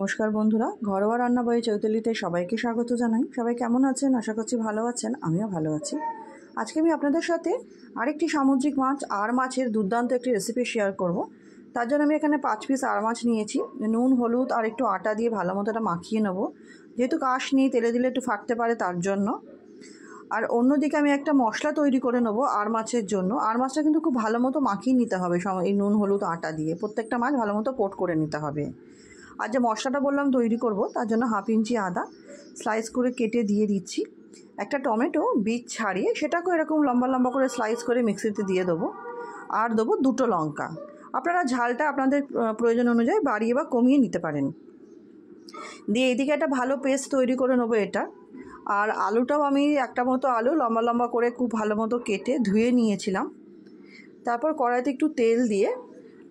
নমস্কার বন্ধুরা, ঘরোয়া রান্না বই চৈতালিতে সবাইকে স্বাগত জানাই। সবাই কেমন আছেন? আশা করছি ভালো আছেন। আমিও ভালো আছি। আজকে আমি আপনাদের সাথে আরেকটি সামুদ্রিক মাছ আর মাছের দুর্দান্ত একটি রেসিপি শেয়ার করব। তার জন্য আমি এখানে 5 পিস আর মাছ নিয়েছি। নুন, হলুদ আর একটু আটা দিয়ে ভালো মতো এটা মাখিয়ে নেব, যেহেতু কাশ নেই, তেলে দিলে একটু ফাটতে পারে তার জন্য। আর অন্যদিকে আমি একটা মশলা তৈরি করে নেবো আর মাছের জন্য। আর মাছটা কিন্তু খুব ভালো মতো মাখিয়ে নিতে হবে এই নুন, হলুদ, আটা দিয়ে প্রত্যেকটা মাছ ভালো মতো কোট করে নিতে হবে। আর যে মশলাটা বললাম তৈরি করব, তার জন্য 1/2 ইঞ্চি আদা স্লাইস করে কেটে দিয়ে দিচ্ছি। একটা টমেটো বীজ ছাড়িয়ে সেটাকেও এরকম লম্বা লম্বা করে স্লাইস করে মিক্সিতে দিয়ে দেবো। আর দেবো 2টো লঙ্কা। আপনারা ঝালটা আপনাদের প্রয়োজন অনুযায়ী বাড়িয়ে বা কমিয়ে নিতে পারেন। দিয়ে এইদিকে একটা ভালো পেস্ট তৈরি করে নেবো এটা। আর আলুটাও আমি একটা মতো আলু লম্বা লম্বা করে খুব ভালো মতো কেটে ধুয়ে নিয়েছিলাম। তারপর কড়াইতে একটু তেল দিয়ে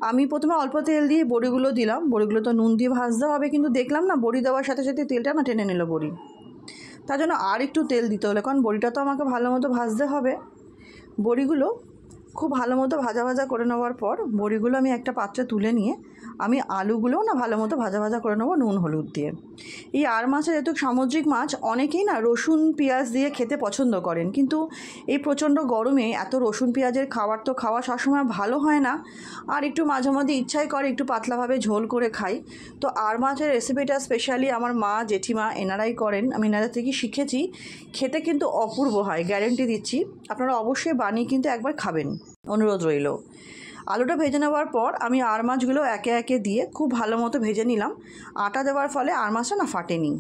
আমি প্রথমে অল্প তেল দিয়ে বড়িগুলো দিলাম। বড়িগুলো তো নুন দিয়ে ভাজতে হবে, কিন্তু দেখলাম না বড়ি দেওয়ার সাথে সাথে তেলটা না টেনে নিল বড়ি। তার জন্য আর একটু তেল দিতে হলো, কারণ বড়িটা তো আমাকে ভালো মতো ভাজতে হবে। বড়িগুলো খুব ভালো মতো ভাজা ভাজা করে নেওয়ার পর বড়িগুলো আমি একটা পাত্রে তুলে নিয়ে আমি আলুগুলোও না ভালো মতো ভাজা ভাজা করে নেবো নুন হলুদ দিয়ে। এই আর মাছের যেহেতু সামুদ্রিক মাছ, অনেকেই না রসুন পেঁয়াজ দিয়ে খেতে পছন্দ করেন, কিন্তু এই প্রচণ্ড গরমে এত রসুন পেঁয়াজের খাওয়া সবসময় ভালো হয় না। আর একটু মাঝে মধ্যে ইচ্ছাই করে একটু পাতলাভাবে ঝোল করে খাই। তো আর মাছের রেসিপিটা স্পেশালি আমার মা জেঠিমা এনারাই করেন, আমি এনাদের থেকে শিখেছি। খেতে কিন্তু অপূর্ব হয়, গ্যারেন্টি দিচ্ছি। আপনারা অবশ্যই বানিয়ে কিন্তু একবার খাবেন, অনুরোধ রইল। আলুটা ভেজে নেওয়ার পর আমি আর মাছগুলো একে একে দিয়ে খুব ভালো মতো ভেজে নিলাম। আটা দেওয়ার ফলে আর মাছটা না ফাটেনি।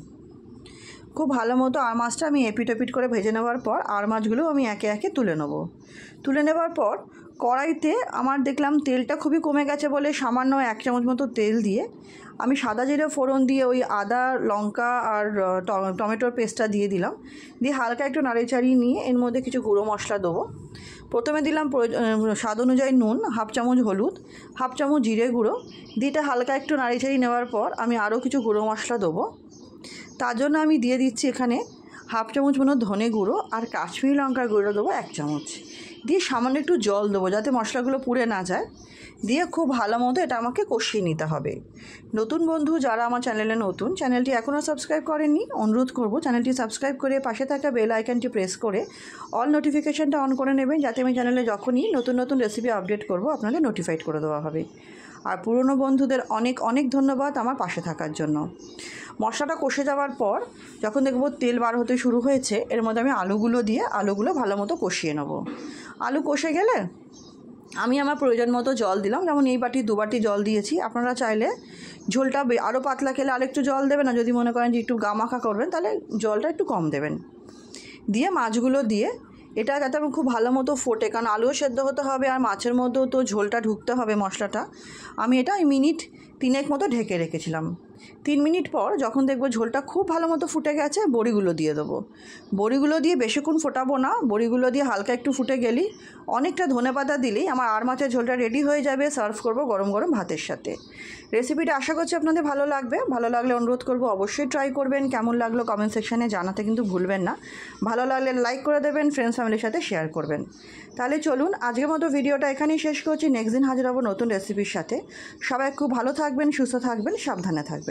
খুব ভালো মতো আর মাছটা আমি এপিট ওপিট করে ভেজে নেওয়ার পর আর মাছগুলো আমি একে একে তুলে নেব। তুলে নেওয়ার পর কড়াইতে আমার দেখলাম তেলটা খুবই কমে গেছে বলে সামান্য 1 চামচ মতো তেল দিয়ে আমি সাদা জিরে ফোড়ন দিয়ে ওই আদা, লঙ্কা আর টমেটোর পেস্টটা দিয়ে দিলাম। দিয়ে হালকা একটু নাড়িয়ে নিয়ে এর মধ্যে কিছু গুঁড়ো মশলা দেবো। প্রথমে দিলাম স্বাদ অনুযায়ী নুন, 1/2 চামচ হলুদ, 1/2 চামচ জিরে গুঁড়ো। দিয়ে হালকা একটু নাড়িয়ে নেওয়ার পর আমি আরও কিছু গুঁড়ো মশলা দেবো। তার জন্য আমি দিয়ে দিচ্ছি এখানে 1/2 চামচ মতো ধনে গুঁড়ো আর কাশ্মীরি লঙ্কার গুঁড়ো দেবো 1 চামচ। দিয়ে সামান্য একটু জল দেবো যাতে মশলাগুলো পুড়ে না যায়। দিয়ে খুব ভালো মতো এটা আমাকে কষিয়ে নিতে হবে। নতুন বন্ধু যারা আমার চ্যানেলে নতুন, চ্যানেলটি এখনও সাবস্ক্রাইব করেননি, অনুরোধ করব চ্যানেলটি সাবস্ক্রাইব করে পাশে থাকা বেল আইকনটি প্রেস করে অল নোটিফিকেশানটা অন করে নেবেন, যাতে আমি চ্যানেলে যখনই নতুন নতুন রেসিপি আপডেট করব আপনাদের নোটিফাইড করে দেওয়া হবে। আর পুরনো বন্ধুদের অনেক অনেক ধন্যবাদ আমার পাশে থাকার জন্য। মশলাটা কষে যাওয়ার পর যখন দেখবো তেল বার হতে শুরু হয়েছে, এর মধ্যে আমি আলুগুলো ভালো মতো কষিয়ে নেব। আলু কষে গেলে আমি আমার প্রয়োজন মতো জল দিলাম, যেমন এই বাটি 2 বাটি জল দিয়েছি। আপনারা চাইলে ঝোলটা আরও পাতলা খেলে আরেকটু জল দেবেন, আর যদি মনে করেন যে একটু গামাখা করবেন তাহলে জলটা একটু কম দেবেন। দিয়ে মাছগুলো দিয়ে এটা যাতে আমি খুব ভালো মতো ফোটে, কারণ আলুও সেদ্ধ হতে হবে আর মাছের মধ্যেও তো ঝোলটা ঢুকতে হবে মশলাটা। আমি এটা মিনিট 3 মতো ঢেকে রেখেছিলাম। 3 মিনিট পর যখন দেখবো ঝোলটা খুব ভালো মতো ফুটে গেছে, বড়িগুলো দিয়ে দেবো। বড়িগুলো দিয়ে বেশিক্ষণ ফোটাবো না, বড়িগুলো দিয়ে হালকা একটু ফুটে গেলেই, অনেকটা ধনেপাতা দিলেই আমার আর মাছের ঝোলটা রেডি হয়ে যাবে। সার্ভ করব গরম গরম ভাতের সাথে। রেসিপিটা আশা করছি আপনাদের ভালো লাগবে। ভালো লাগলে অনুরোধ করব অবশ্যই ট্রাই করবেন। কেমন লাগলো কমেন্ট সেকশানে জানাতে কিন্তু ভুলবেন না। ভালো লাগলে লাইক করে দেবেন, ফ্রেন্ডস ফ্যামিলির সাথে শেয়ার করবেন। তাহলে চলুন আজকের মতো ভিডিওটা এখানেই শেষ করছি। নেক্সট দিন হাজির হব নতুন রেসিপির সাথে। সবাই খুব ভালো থাকবেন, সুস্থ থাকবেন, সাবধানে থাকবেন।